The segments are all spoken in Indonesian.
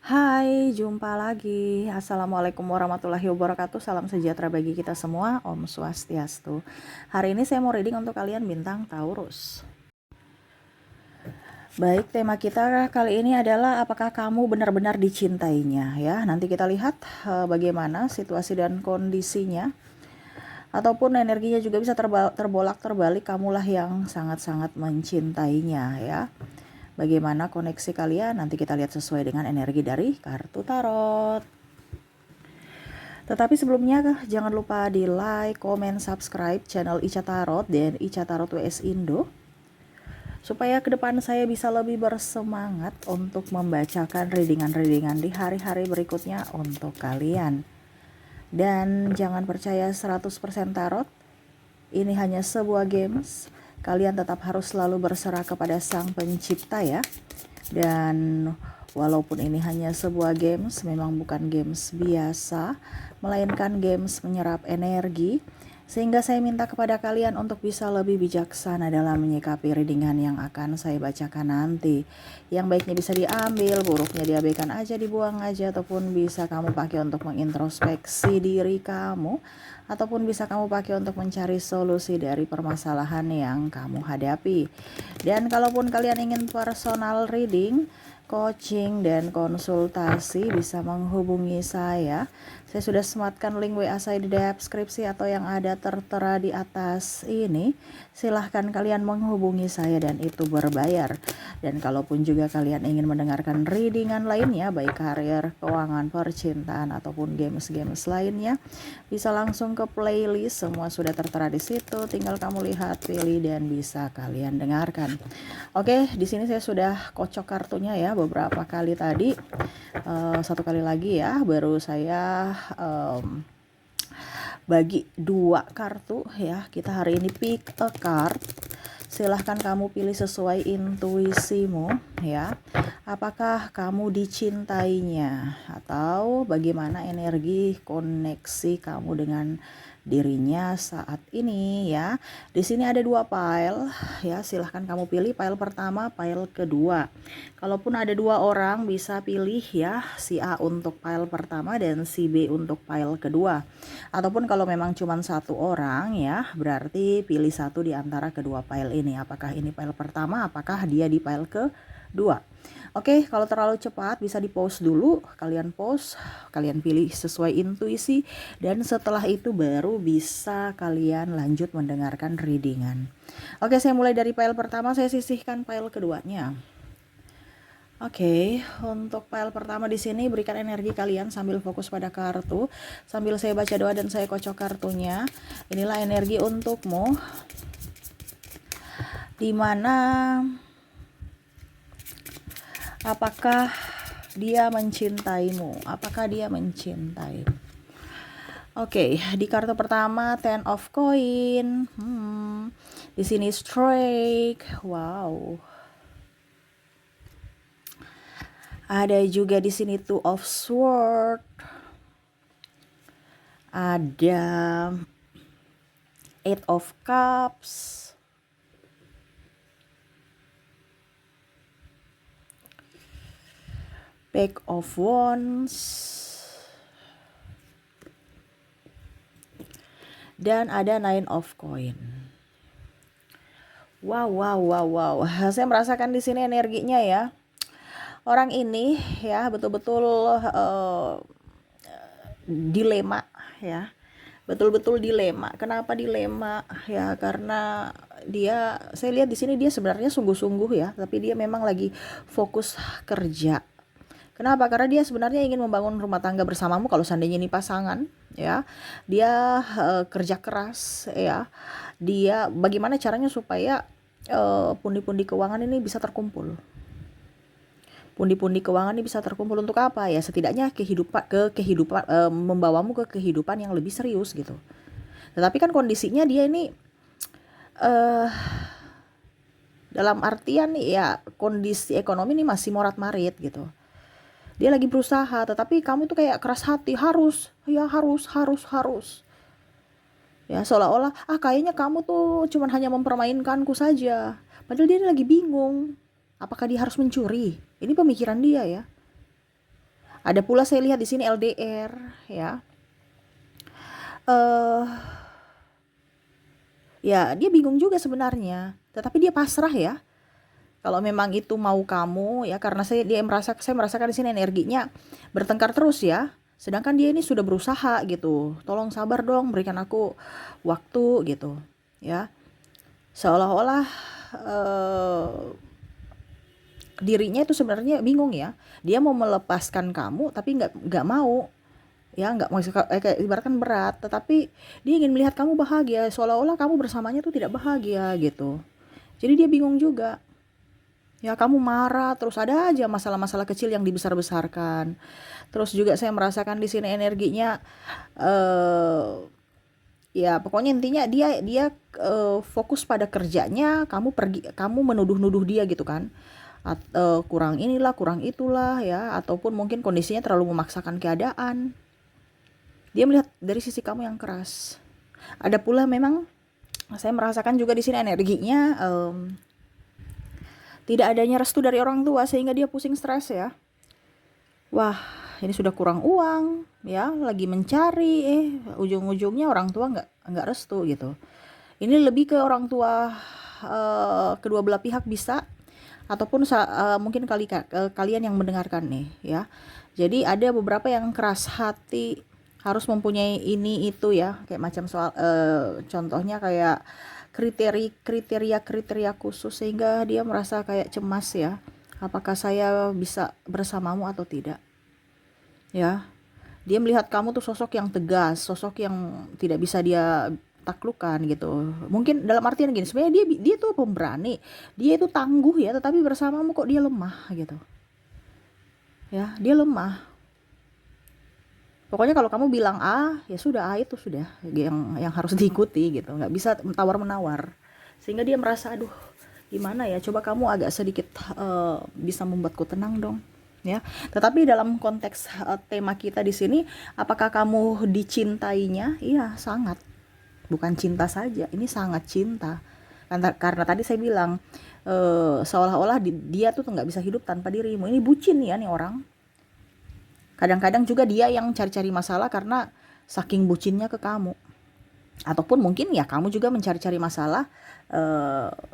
Hai, jumpa lagi. Assalamualaikum warahmatullahi wabarakatuh. Salam sejahtera bagi kita semua. Om Swastiastu. Hari ini saya mau reading untuk kalian bintang Taurus. Baik, tema kita kali ini adalah apakah kamu benar-benar dicintainya ya. Nanti kita lihat bagaimana situasi dan kondisinya. Ataupun energinya juga bisa terbolak-terbalik, kamulah yang sangat-sangat mencintainya ya. Bagaimana koneksi kalian, nanti kita lihat sesuai dengan energi dari kartu tarot. Tetapi sebelumnya jangan lupa di like, komen, subscribe channel Ica Tarot dan Ica Tarot WS Indo, supaya ke depan saya bisa lebih bersemangat untuk membacakan readingan-readingan di hari-hari berikutnya untuk kalian. Dan jangan percaya 100% tarot, ini hanya sebuah games. Kalian tetap harus selalu berserah kepada Sang Pencipta ya. Dan walaupun ini hanya sebuah games, memang bukan games biasa, melainkan games menyerap energi. Sehingga saya minta kepada kalian untuk bisa lebih bijaksana dalam menyikapi readingan yang akan saya bacakan nanti. Yang baiknya bisa diambil, buruknya diabaikan aja, dibuang aja, ataupun bisa kamu pakai untuk mengintrospeksi diri kamu, ataupun bisa kamu pakai untuk mencari solusi dari permasalahan yang kamu hadapi. Dan kalaupun kalian ingin personal reading, coaching, dan konsultasi, bisa menghubungi saya. Saya sudah sematkan link WA saya di deskripsi atau yang ada tertera di atas ini. Silahkan kalian menghubungi saya dan itu berbayar. Dan kalaupun juga kalian ingin mendengarkan readingan lainnya, baik karir, keuangan, percintaan, ataupun games-games lainnya, bisa langsung ke playlist. Semua sudah tertera di situ. Tinggal kamu lihat, pilih, dan bisa kalian dengarkan. Oke, di sini saya sudah kocok kartunya ya beberapa kali tadi. Satu kali lagi ya, baru saya bagi 2 kartu ya. Kita hari ini pick a card. Silahkan kamu pilih sesuai intuisimu ya. Apakah kamu dicintainya, atau bagaimana energi koneksi kamu dengan dirinya saat ini ya. Di sini ada 2 pile ya, silahkan kamu pilih pile pertama, pile kedua. Kalaupun ada 2 orang bisa pilih ya, si A untuk pile pertama dan si B untuk pile kedua. Ataupun kalau memang cuma 1 orang ya, berarti pilih 1 di antara kedua pile ini. Apakah ini pile pertama, apakah dia di pile kedua. Oke, kalau terlalu cepat bisa di pause dulu, kalian pause, kalian pilih sesuai intuisi, dan setelah itu baru bisa kalian lanjut mendengarkan readingan. Oke, saya mulai dari pile pertama, saya sisihkan pile keduanya. Oke, untuk pile pertama di sini berikan energi kalian sambil fokus pada kartu, sambil saya baca doa dan saya kocok kartunya. Inilah energi untukmu, dimana apakah dia mencintaimu? Apakah dia mencintai? Oke, di kartu pertama Ten of Coin. Di sini Strike. Wow. Ada juga di sini Two of Sword. Ada Eight of Cups. Page of Wands. Dan ada Nine of Coin. Wow. Saya merasakan di sini energinya ya. Orang ini ya betul-betul dilema ya. Betul-betul dilema. Kenapa dilema? Ya karena saya lihat di sini dia sebenarnya sungguh-sungguh ya, tapi dia memang lagi fokus kerja. Kenapa? Karena dia sebenarnya ingin membangun rumah tangga bersamamu kalau seandainya ini pasangan ya. Dia kerja keras ya. Dia bagaimana caranya supaya pundi-pundi keuangan ini bisa terkumpul. Pundi-pundi keuangan ini bisa terkumpul untuk apa ya? Setidaknya kehidupan membawamu ke kehidupan yang lebih serius gitu. Tetapi kan kondisinya dia ini dalam artian nih ya, kondisi ekonomi ini masih morat-marit gitu. Dia lagi berusaha, tetapi kamu tuh kayak keras hati, harus. Ya seolah-olah kayaknya kamu tuh cuman hanya mempermainkanku saja. Padahal dia lagi bingung. Apakah dia harus mencuri? Ini pemikiran dia ya. Ada pula saya lihat di sini LDR ya. eh Ya dia bingung juga sebenarnya, tetapi dia pasrah ya. Kalau memang itu mau kamu ya, karena saya merasakan di sini energinya bertengkar terus ya. Sedangkan dia ini sudah berusaha gitu. Tolong sabar dong, berikan aku waktu gitu. Ya. Seolah-olah eh, dirinya itu sebenarnya bingung ya. Dia mau melepaskan kamu tapi nggak mau. Ya nggak mau, kayak ibaratkan berat, tetapi dia ingin melihat kamu bahagia, seolah-olah kamu bersamanya tuh tidak bahagia gitu. Jadi dia bingung juga. Ya kamu marah terus, ada aja masalah-masalah kecil yang dibesar-besarkan. Terus juga saya merasakan di sini energinya eh ya pokoknya intinya dia dia fokus pada kerjanya, kamu menuduh-nuduh dia gitu kan. Kurang inilah, kurang itulah ya, ataupun mungkin kondisinya terlalu memaksakan keadaan. Dia melihat dari sisi kamu yang keras. Ada pula memang saya merasakan juga di sini energinya tidak adanya restu dari orang tua, sehingga dia pusing stres ya. Wah, ini sudah kurang uang ya, lagi mencari, ujung-ujungnya orang tua nggak restu gitu. Ini lebih ke orang tua, kedua belah pihak bisa, ataupun mungkin kalian yang mendengarkan nih ya. Jadi ada beberapa yang keras hati, harus mempunyai ini itu ya, kayak macam soal contohnya kayak kriteria khusus, sehingga dia merasa kayak cemas ya. Apakah saya bisa bersamamu atau tidak? Ya, dia melihat kamu tuh sosok yang tegas, sosok yang tidak bisa dia taklukkan gitu. Mungkin dalam artian gini, sebenarnya dia tuh pemberani, dia itu tangguh ya, tetapi bersamamu kok dia lemah gitu. Ya, dia lemah. Pokoknya kalau kamu bilang A, ya sudah, A itu sudah yang harus diikuti gitu. Nggak bisa tawar menawar. Sehingga dia merasa, aduh, gimana ya? Coba kamu agak sedikit bisa membuatku tenang dong. Ya, tetapi dalam konteks tema kita di sini, apakah kamu dicintainya? Iya, sangat. Bukan cinta saja, ini sangat cinta. Karena tadi saya bilang seolah-olah dia tuh nggak bisa hidup tanpa dirimu. Ini bucin ya nih orang. Kadang-kadang juga dia yang cari-cari masalah karena saking bucinnya ke kamu. Ataupun mungkin ya kamu juga mencari-cari masalah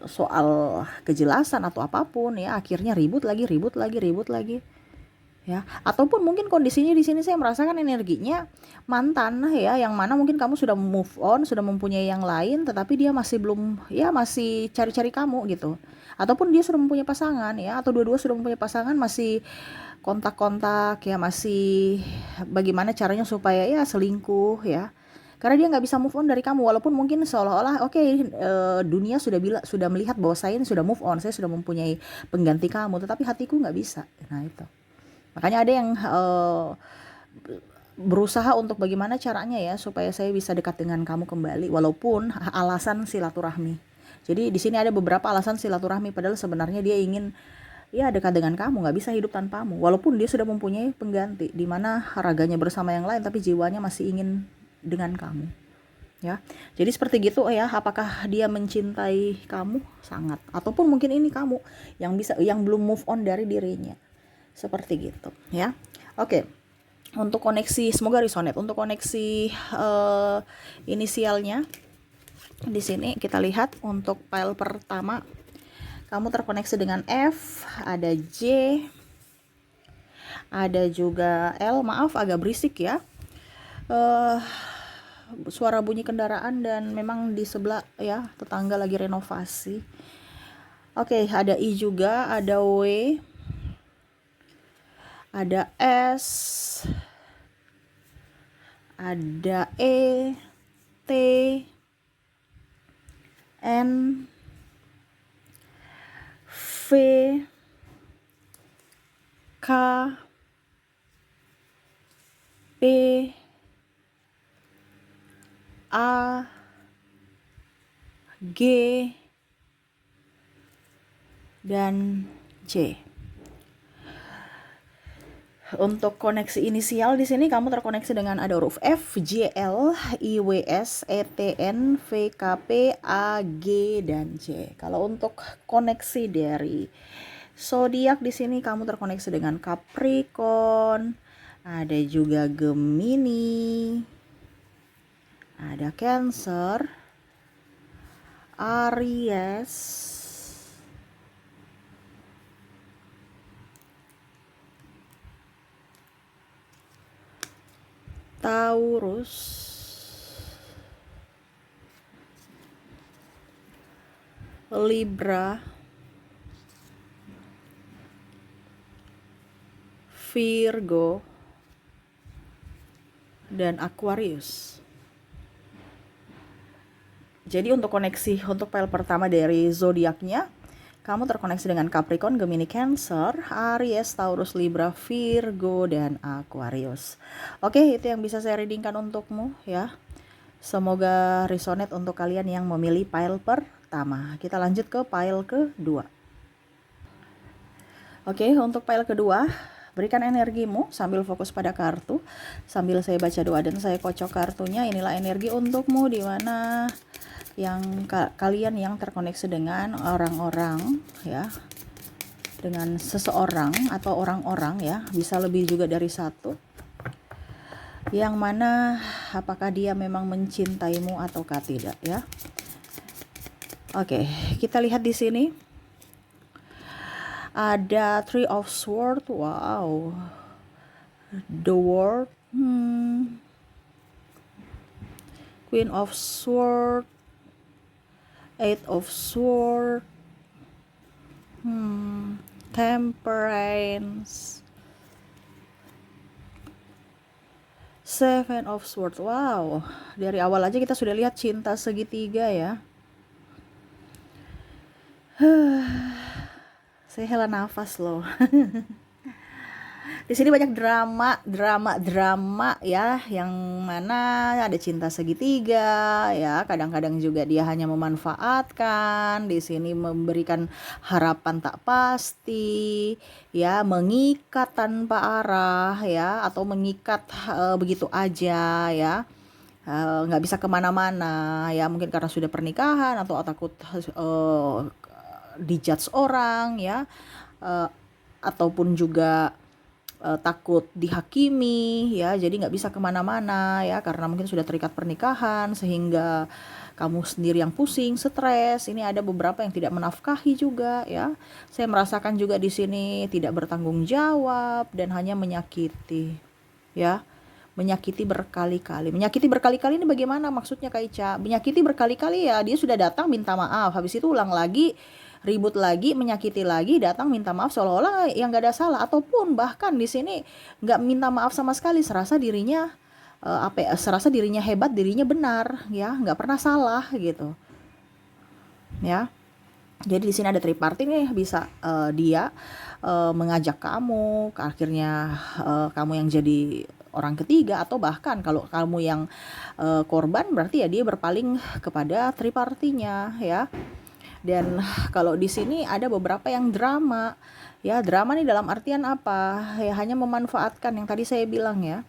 soal kejelasan atau apapun ya, akhirnya ribut lagi, ribut lagi, ribut lagi. Ya, ataupun mungkin kondisinya di sini saya merasakan energinya mantan ya, yang mana mungkin kamu sudah move on, sudah mempunyai yang lain, tetapi dia masih belum, ya masih cari-cari kamu gitu. Ataupun dia sudah mempunyai pasangan ya, atau dua-dua sudah mempunyai pasangan, masih kontak-kontak ya, masih bagaimana caranya supaya ya selingkuh ya, karena dia nggak bisa move on dari kamu, walaupun mungkin seolah-olah oke, dunia sudah melihat bahwa saya ini sudah move on, saya sudah mempunyai pengganti kamu, tetapi hatiku nggak bisa. Nah itu makanya ada yang berusaha untuk bagaimana caranya ya supaya saya bisa dekat dengan kamu kembali, walaupun alasan silaturahmi. Jadi di sini ada beberapa alasan silaturahmi, padahal sebenarnya dia ingin ya dekat dengan kamu, nggak bisa hidup tanpamu, walaupun dia sudah mempunyai pengganti, di mana raganya bersama yang lain tapi jiwanya masih ingin dengan kamu ya. Jadi seperti gitu ya, apakah dia mencintai kamu? Sangat. Ataupun mungkin ini kamu yang belum move on dari dirinya, seperti gitu ya. Oke, untuk koneksi, semoga resonate. Untuk koneksi inisialnya di sini kita lihat untuk file pertama, kamu terkoneksi dengan F, ada J, ada juga L. Maaf agak berisik ya, suara bunyi kendaraan, dan memang di sebelah ya tetangga lagi renovasi. Oke, ada I juga, ada W, ada S, ada E, T, N, V, K, P, A, G, dan C. Untuk koneksi inisial di sini kamu terkoneksi dengan ada huruf F, J, L, I, W, S, E, T, N, V, K, P, A, G, dan C. Kalau untuk koneksi dari zodiak di sini kamu terkoneksi dengan Capricorn, ada juga Gemini, ada Cancer, Aries, Taurus, Libra, Virgo, dan Aquarius. Jadi untuk koneksi untuk file pertama dari zodiaknya, kamu terkoneksi dengan Capricorn, Gemini, Cancer, Aries, Taurus, Libra, Virgo, dan Aquarius. Oke, itu yang bisa saya readingkan untukmu ya. Semoga resonate untuk kalian yang memilih file pertama. Kita lanjut ke file kedua. Oke, untuk file kedua, berikan energimu sambil fokus pada kartu. Sambil saya baca doa dan saya kocok kartunya, inilah energi untukmu di mana yang kalian yang terkoneksi dengan orang-orang ya. Dengan seseorang atau orang-orang ya, bisa lebih juga dari satu. Yang mana apakah dia memang mencintaimu ataukah tidak ya. Oke, kita lihat di sini. Ada Three of Swords, wow. The World, Queen of Swords, Eight of Swords, Temperance, Seven of Swords, wow. Dari awal aja kita sudah lihat cinta segitiga ya. Saya hela nafas loh. Di sini banyak drama ya, yang mana ada cinta segitiga ya. Kadang-kadang juga dia hanya memanfaatkan, di sini memberikan harapan tak pasti ya, mengikat tanpa arah ya, atau mengikat begitu aja ya. Nggak bisa kemana-mana ya, mungkin karena sudah pernikahan atau takut dijudge orang ya, ataupun juga takut dihakimi ya, jadi nggak bisa kemana-mana ya, karena mungkin sudah terikat pernikahan sehingga kamu sendiri yang pusing, stres. Ini ada beberapa yang tidak menafkahi juga ya. Saya merasakan juga di sini tidak bertanggung jawab dan hanya menyakiti ya. Menyakiti berkali-kali. Menyakiti berkali-kali ini bagaimana maksudnya Kak Ica? Menyakiti berkali-kali ya, dia sudah datang minta maaf, habis itu ulang lagi, ribut lagi, menyakiti lagi, datang minta maaf seolah-olah yang gak ada salah, ataupun bahkan di sini nggak minta maaf sama sekali, serasa dirinya serasa dirinya hebat, dirinya benar ya, nggak pernah salah gitu ya. Jadi di sini ada triparty nih, bisa dia mengajak kamu, akhirnya kamu yang jadi orang ketiga, atau bahkan kalau kamu yang korban, berarti ya dia berpaling kepada tripartinya ya. Dan kalau di sini ada beberapa yang drama ya. Drama nih dalam artian apa ya, hanya memanfaatkan yang tadi saya bilang ya,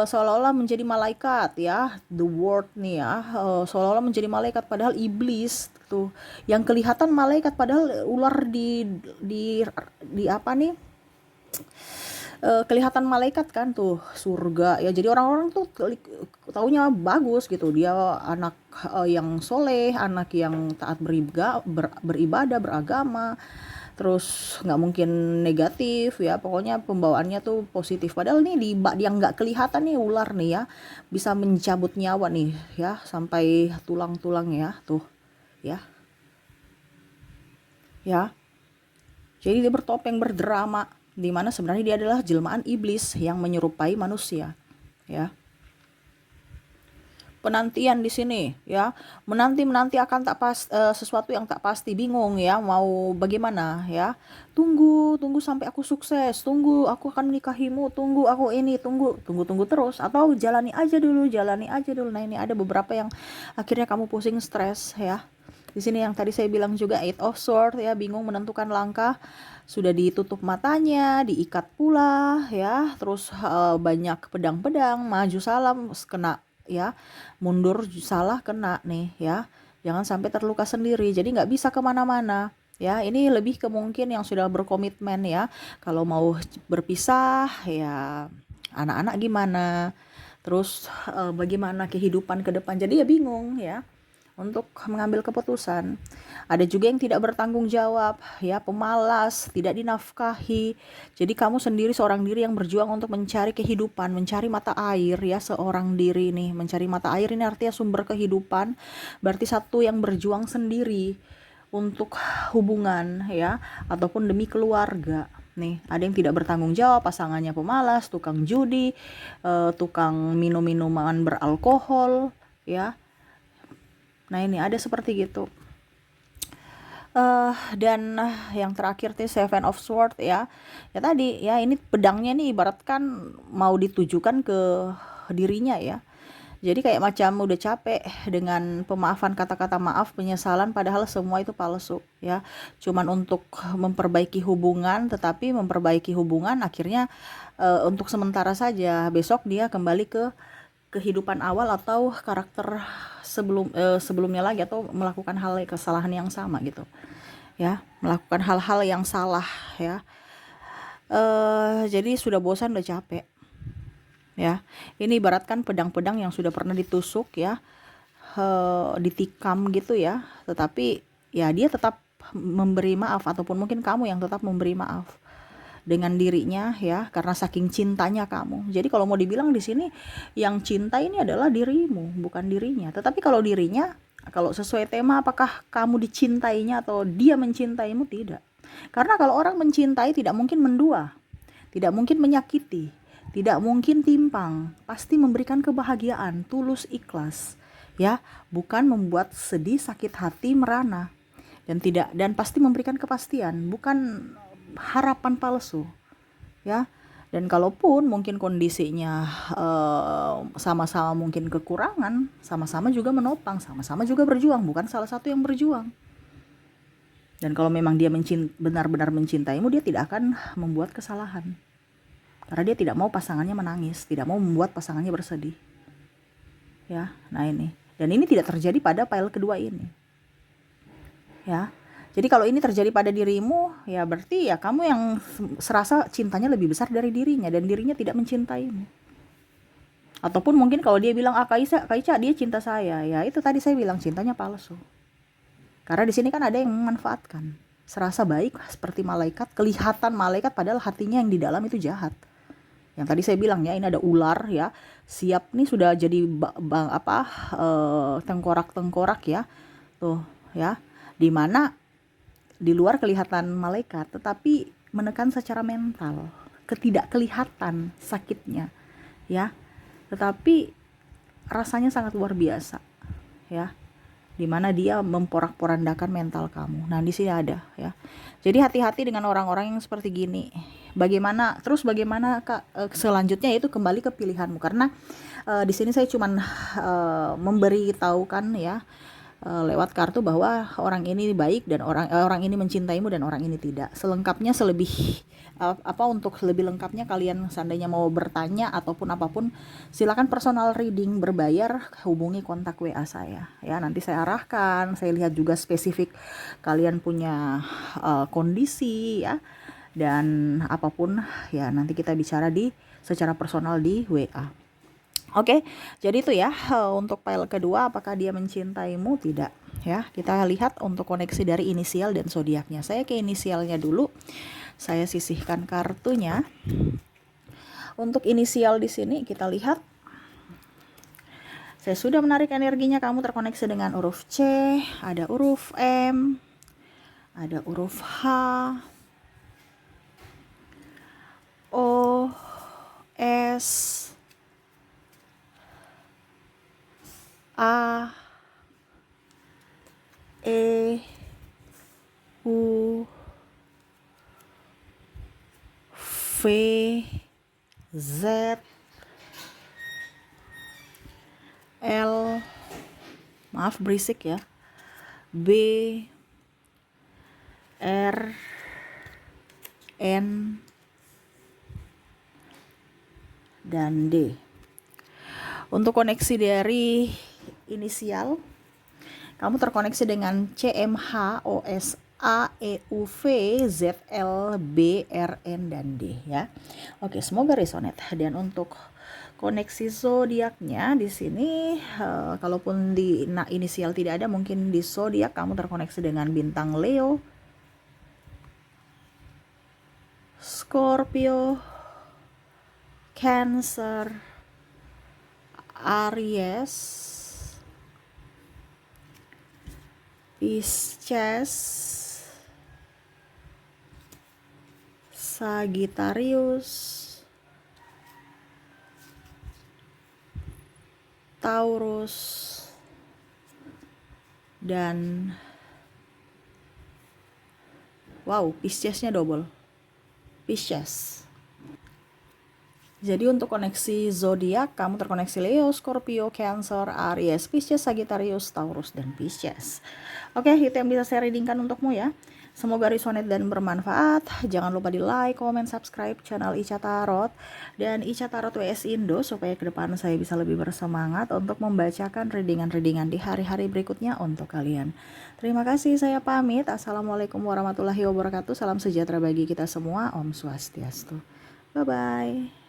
seolah-olah menjadi malaikat ya, the world nih ya, seolah-olah menjadi malaikat padahal iblis tuh yang kelihatan malaikat, padahal ular di apa nih, kelihatan malaikat kan tuh, surga ya. Jadi orang-orang tuh taunya bagus gitu, dia anak yang soleh, anak yang taat beribadah, beragama, terus nggak mungkin negatif ya, pokoknya pembawaannya tuh positif. Padahal nih dia nggak kelihatan nih ular nih ya, bisa mencabut nyawa nih ya, sampai tulang-tulang ya tuh ya ya. Jadi dia bertopeng, berdrama, di mana sebenarnya dia adalah jelmaan iblis yang menyerupai manusia ya. Penantian di sini ya, menanti akan sesuatu yang tak pasti, bingung ya, mau bagaimana ya. Tunggu sampai aku sukses, tunggu aku akan menikahimu, tunggu aku ini, tunggu terus, atau jalani aja dulu. Nah, ini ada beberapa yang akhirnya kamu pusing, stres ya. Di sini yang tadi saya bilang juga Eight of Swords ya, bingung menentukan langkah, sudah ditutup matanya, diikat pula ya, terus banyak pedang-pedang, maju salam kena ya, mundur salah kena nih ya, jangan sampai terluka sendiri, jadi nggak bisa kemana-mana ya. Ini lebih ke mungkin yang sudah berkomitmen ya, kalau mau berpisah ya anak-anak gimana, terus bagaimana kehidupan ke depan. Jadi ya bingung ya untuk mengambil keputusan. Ada juga yang tidak bertanggung jawab, ya, pemalas, tidak dinafkahi. Jadi kamu sendiri seorang diri yang berjuang untuk mencari kehidupan, mencari mata air, ya, seorang diri nih. Mencari mata air ini artinya sumber kehidupan. Berarti satu yang berjuang sendiri untuk hubungan, ya, ataupun demi keluarga. Nih, ada yang tidak bertanggung jawab, pasangannya pemalas, tukang judi, tukang minum-minuman beralkohol, ya. Nah, ini ada seperti gitu. Dan yang terakhir tuh Seven of Swords, ya. Ya tadi ya, ini pedangnya nih ibaratkan mau ditujukan ke dirinya, ya. Jadi kayak macam udah capek dengan pemaafan, kata-kata maaf, penyesalan, padahal semua itu palsu, ya. Cuman untuk memperbaiki hubungan, tetapi memperbaiki hubungan akhirnya untuk sementara saja. Besok dia kembali ke kehidupan awal atau karakter sebelumnya lagi, atau melakukan kesalahan yang sama gitu, ya, melakukan hal-hal yang salah, ya. Jadi sudah bosan, udah capek, ya. Ini ibaratkan pedang-pedang yang sudah pernah ditusuk, ya, ditikam gitu, ya, tetapi ya dia tetap memberi maaf, ataupun mungkin kamu yang tetap memberi maaf dengan dirinya, ya, karena saking cintanya kamu. Jadi kalau mau dibilang di sini yang cinta ini adalah dirimu, bukan dirinya. Tetapi kalau dirinya, kalau sesuai tema, apakah kamu dicintainya atau dia mencintaimu? Tidak. Karena kalau orang mencintai tidak mungkin mendua, tidak mungkin menyakiti, tidak mungkin timpang, pasti memberikan kebahagiaan, tulus, ikhlas, ya, bukan membuat sedih, sakit hati, merana, dan pasti memberikan kepastian, bukan harapan palsu, ya. Dan kalaupun mungkin kondisinya sama-sama mungkin kekurangan, sama-sama juga menopang, sama-sama juga berjuang, bukan salah satu yang berjuang. Dan kalau memang dia benar-benar mencintaimu, dia tidak akan membuat kesalahan, karena dia tidak mau pasangannya menangis, tidak mau membuat pasangannya bersedih, ya. Nah, ini, dan ini tidak terjadi pada pile kedua ini, ya. Jadi kalau ini terjadi pada dirimu, ya berarti ya kamu yang serasa cintanya lebih besar dari dirinya, dan dirinya tidak mencintaimu. Ataupun mungkin kalau dia bilang, Kak Ica dia cinta saya, ya itu tadi saya bilang cintanya palsu. Karena di sini kan ada yang memanfaatkan, serasa baik seperti malaikat, kelihatan malaikat, padahal hatinya yang di dalam itu jahat. Yang tadi saya bilang, ya, ini ada ular, ya, siap nih sudah jadi tengkorak-tengkorak, ya, tuh, ya, dimana di luar kelihatan malaikat, tetapi menekan secara mental, ketidakkelihatan sakitnya, ya, tetapi rasanya sangat luar biasa, ya, dimana dia memporak-porandakan mental kamu. Nah, di sini ada, ya. Jadi hati-hati dengan orang-orang yang seperti gini. Bagaimana Kak, selanjutnya itu kembali ke pilihanmu, karena di sini saya cuman memberitahukan, ya, lewat kartu bahwa orang ini baik dan orang ini mencintaimu dan orang ini tidak. Selengkapnya untuk lebih lengkapnya kalian seandainya mau bertanya ataupun apapun, silakan personal reading berbayar, hubungi kontak WA saya, ya. Nanti saya arahkan, saya lihat juga spesifik kalian punya kondisi, ya, dan apapun, ya, nanti kita bicara secara personal di WA. Oke, jadi itu ya untuk file kedua, apakah dia mencintaimu? Tidak, ya. Kita lihat untuk koneksi dari inisial dan zodiaknya. Saya ke inisialnya dulu. Saya sisihkan kartunya. Untuk inisial di sini kita lihat. Saya sudah menarik energinya, kamu terkoneksi dengan huruf C, ada huruf M, ada huruf H, O, S, A, E, U, V, Z, L, maaf berisik, ya, B, R, N, dan D. Untuk koneksi dari inisial, kamu terkoneksi dengan CMHOS A, E, U, V, Z, L, B, R, N, dan D ya. Oke, semoga resonate. Dan untuk koneksi zodiaknya di sini, kalaupun di inisial tidak ada, mungkin di zodiak kamu terkoneksi dengan bintang Leo, Scorpio, Cancer, Aries, Pisces, Sagittarius, Taurus, dan wow, Piscesnya double, Pisces. Jadi untuk koneksi zodiak kamu terkoneksi Leo, Scorpio, Cancer, Aries, Pisces, Sagittarius, Taurus, dan Pisces. Oke, itu yang bisa saya readingkan untukmu ya. Semoga resonate dan bermanfaat. Jangan lupa di like, comment, subscribe channel Ica Tarot dan Ica Tarot WS Indo supaya ke depan saya bisa lebih bersemangat untuk membacakan readingan-readingan di hari-hari berikutnya untuk kalian. Terima kasih, saya pamit. Assalamualaikum warahmatullahi wabarakatuh. Salam sejahtera bagi kita semua. Om Swastiastu. Bye-bye.